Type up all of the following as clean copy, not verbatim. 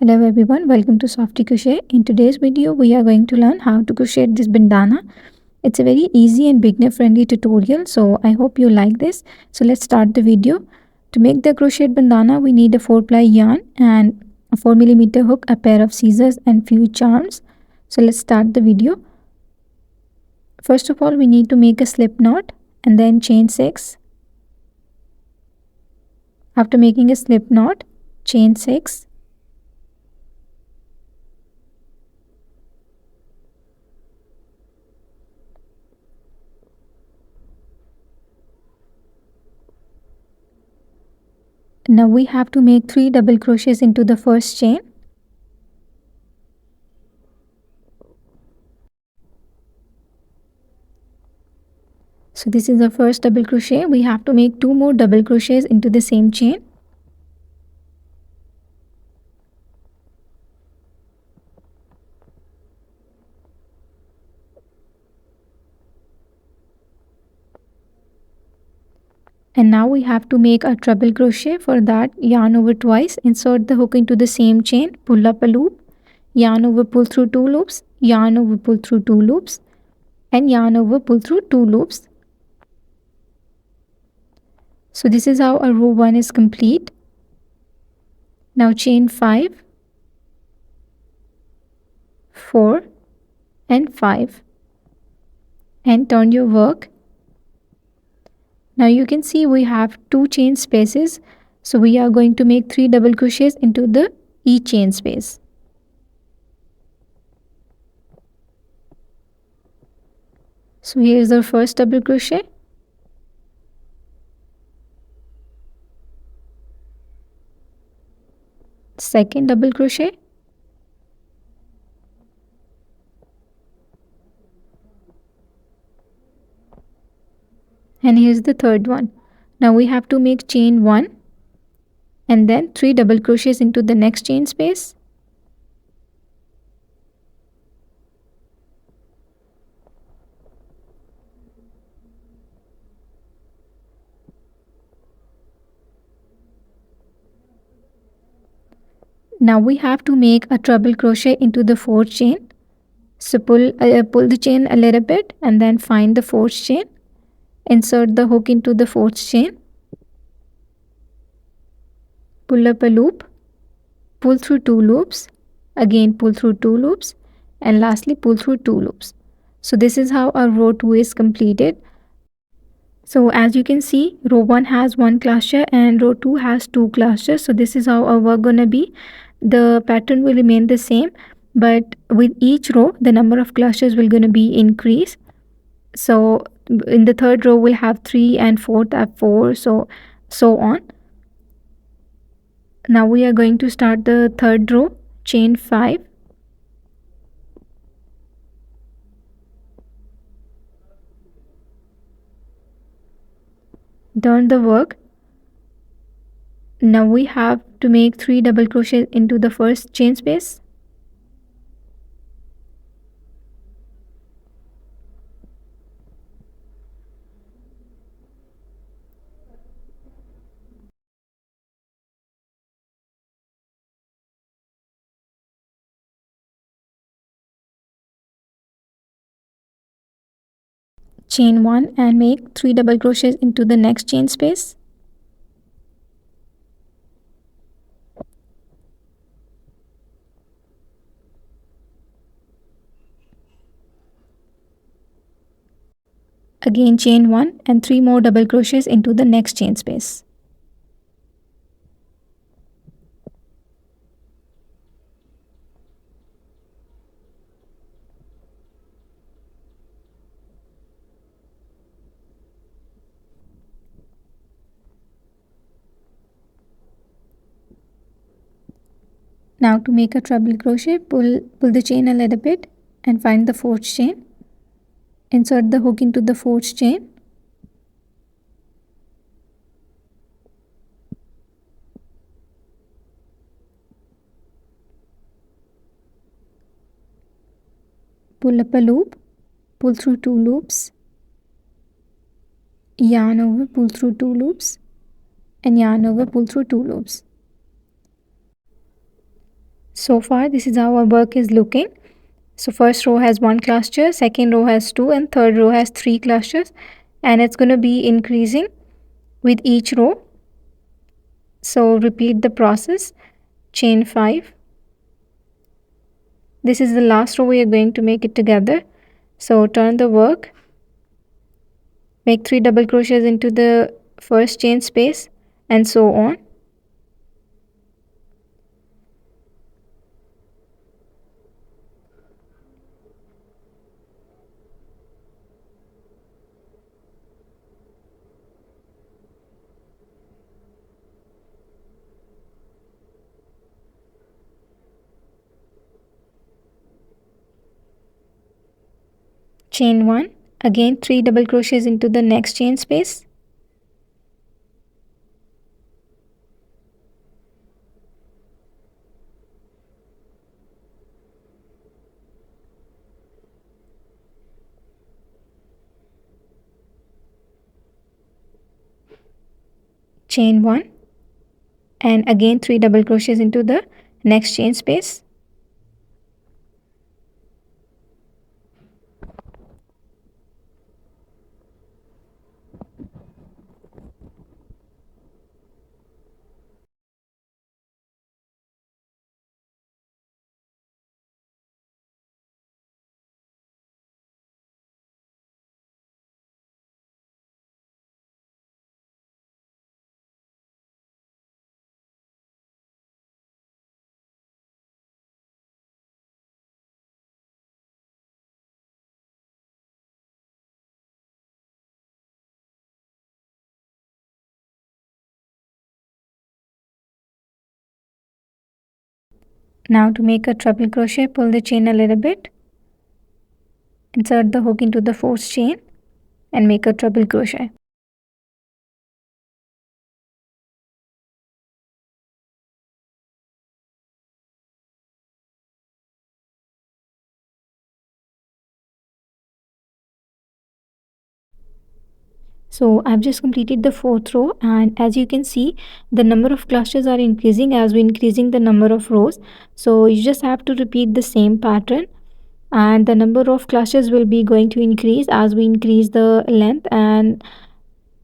Hello everyone, welcome to Softy Crochet. In today's video, we are going to learn how to crochet this bandana. It's a very easy and beginner friendly tutorial, so I hope you like this. So let's start the video. To make the crochet bandana, we need a 4-ply yarn and a 4mm hook, a pair of scissors and few charms. So let's start the video. First of all, we need to make a slip knot and then chain 6. After making a slip knot, chain 6. Now we have to make 3 double crochets into the first chain. So this is the first double crochet. We have to make 2 more double crochets into the same chain. And now we have to make a treble crochet. For that, yarn over twice, insert the hook into the same chain, pull up a loop, yarn over, pull through 2 loops, yarn over, pull through 2 loops, and yarn over, pull through 2 loops. So this is how our row 1 is complete. Now chain 5, 4 and 5 and turn your work. Now you can see we have 2 chain spaces, so we are going to make 3 double crochets into the each chain space. So here is the first double crochet. Second double crochet. And here's the third one. Now we have to make chain 1 and then 3 double crochets into the next chain space. Now we have to make a treble crochet into the fourth chain. So pull the chain a little bit and then find the fourth chain. Insert the hook into the fourth chain. Pull up a loop. Pull through 2 loops. Again pull through 2 loops. And lastly pull through 2 loops. So this is how our row 2 is completed. So as you can see, row 1 has 1 cluster and row 2 has 2 clusters. So this is how our work gonna be. The pattern will remain the same, but with each row the number of clusters will gonna be increased. So in the third row we'll have 3 and fourth have 4, so on. Now we are going to start the third row, chain 5. Turn the work. Now we have to make 3 double crochets into the first chain space. Chain 1 and make 3 double crochets into the next chain space. Again chain 1 and 3 more double crochets into the next chain space. Now to make a treble crochet, pull the chain a little bit and find the fourth chain. Insert the hook into the fourth chain. Pull up a loop, pull through 2 loops, yarn over, pull through 2 loops, and yarn over, pull through 2 loops. So far this is how our work is looking. So first row has 1 cluster, second row has 2, and third row has 3 clusters, and it's going to be increasing with each row. So repeat the process. Chain 5. This is the last row we are going to make it together. So turn the work, make 3 double crochets into the first chain space, and so on. Chain 1, again 3 double crochets into the next chain space. Chain 1, and again 3 double crochets into the next chain space. Now to make a treble crochet, pull the chain a little bit, insert the hook into the fourth chain, and make a treble crochet. So I've just completed the fourth row, and as you can see, the number of clusters are increasing as we're increasing the number of rows. So you just have to repeat the same pattern, and the number of clusters will be going to increase as we increase the length, and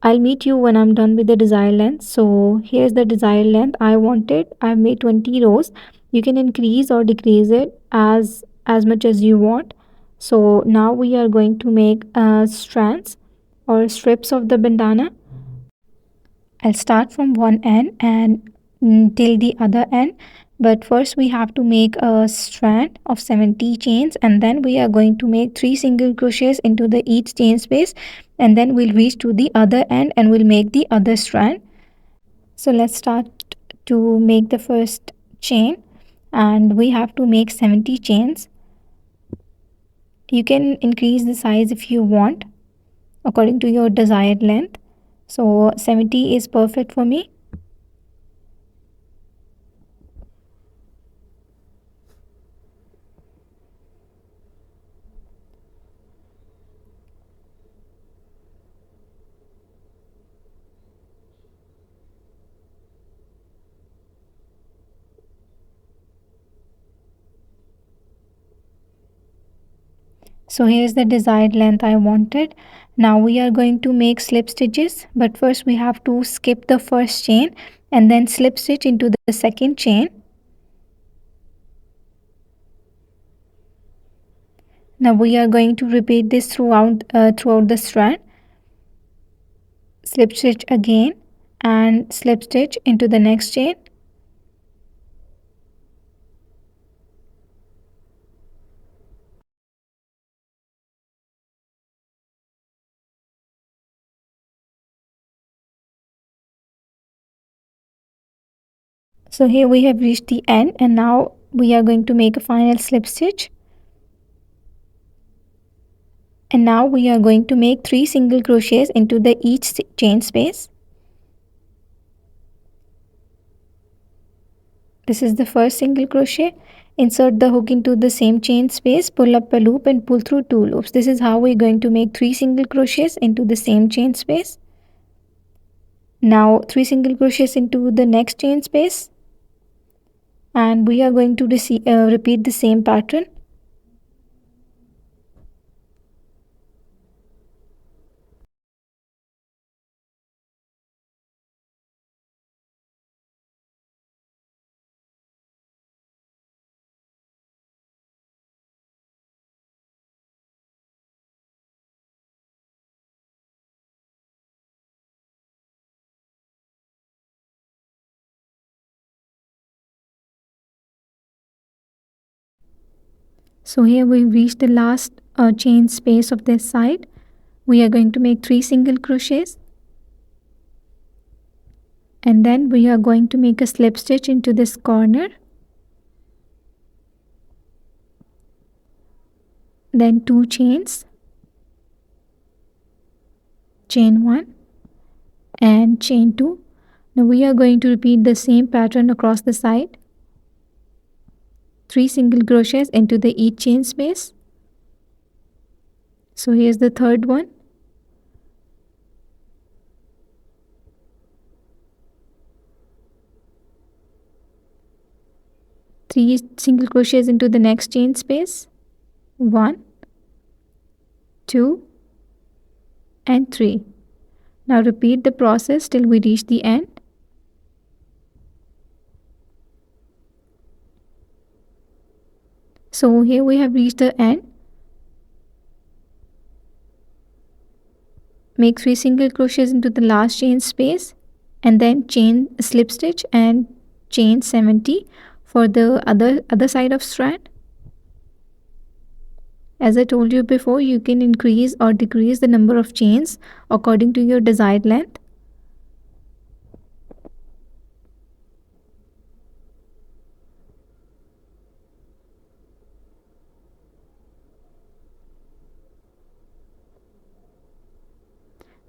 I'll meet you when I'm done with the desired length. So here's the desired length I wanted. I've made 20 rows. You can increase or decrease it as much as you want. So now we are going to make strands or strips of the bandana. I'll start from one end and till the other end, but first we have to make a strand of 70 chains, and then we are going to make 3 single crochets into the each chain space, and then we'll reach to the other end and we'll make the other strand. So let's start to make the first chain, and we have to make 70 chains. You can increase the size if you want according to your desired length. So 70 is perfect for me. So here's the desired length I wanted. Now we are going to make slip stitches, but first we have to skip the first chain and then slip stitch into the second chain. Now we are going to repeat this throughout the strand. Slip stitch again and slip stitch into the next chain. So here we have reached the end, and now we are going to make a final slip stitch. And now we are going to make 3 single crochets into the each chain space. This is the first single crochet. Insert the hook into the same chain space, pull up a loop and pull through 2 loops. This is how we're going to make 3 single crochets into the same chain space. Now 3 single crochets into the next chain space. and we are going to repeat the same pattern. So here we reached the last chain space of this side. We are going to make 3 single crochets, and then we are going to make a slip stitch into this corner, then 2 chains, chain 1 and chain 2. Now we are going to repeat the same pattern across the side. 3 single crochets into the each chain space. So here's the third one. Three single crochets into the next chain space. 1, 2 and 3. Now repeat the process till we reach the end. So here we have reached the end. Make 3 single crochets into the last chain space and then chain slip stitch and chain 70 for the other side of strand. As I told you before, you can increase or decrease the number of chains according to your desired length.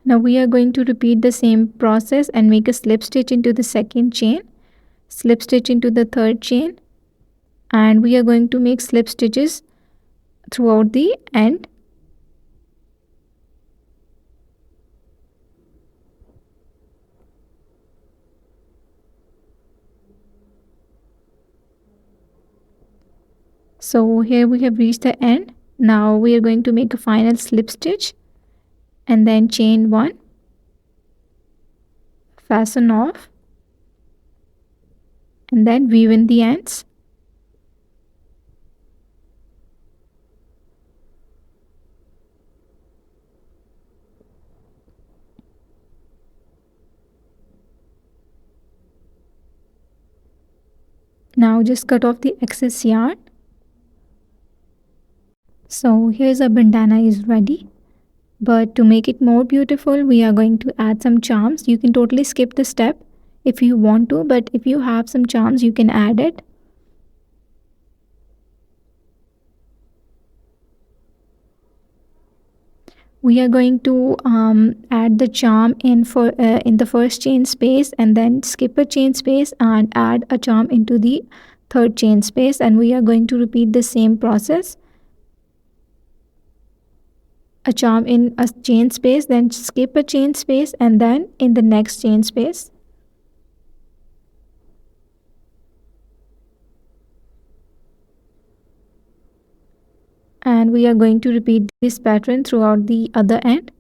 Now we are going to repeat the same process and make a slip stitch into the second chain, slip stitch into the third chain, and we are going to make slip stitches throughout the end. So here we have reached the end. Now we are going to make a final slip stitch and then chain 1, fasten off, and then weave in the ends. Now just cut off the excess yarn. So here's our bandana is ready. But to make it more beautiful, we are going to add some charms. You can totally skip the step if you want to, but if you have some charms, you can add it. We are going to add the charm in the first chain space and then skip a chain space and add a charm into the third chain space, and we are going to repeat the same process. A charm in a chain space, then skip a chain space, and then in the next chain space. And we are going to repeat this pattern throughout the other end.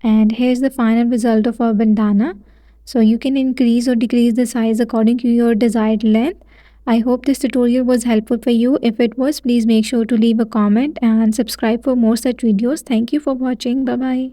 And here's the final result of our bandana. So you can increase or decrease the size according to your desired length. I hope this tutorial was helpful for you. If it was, please make sure to leave a comment and subscribe for more such videos. Thank you for watching. Bye bye.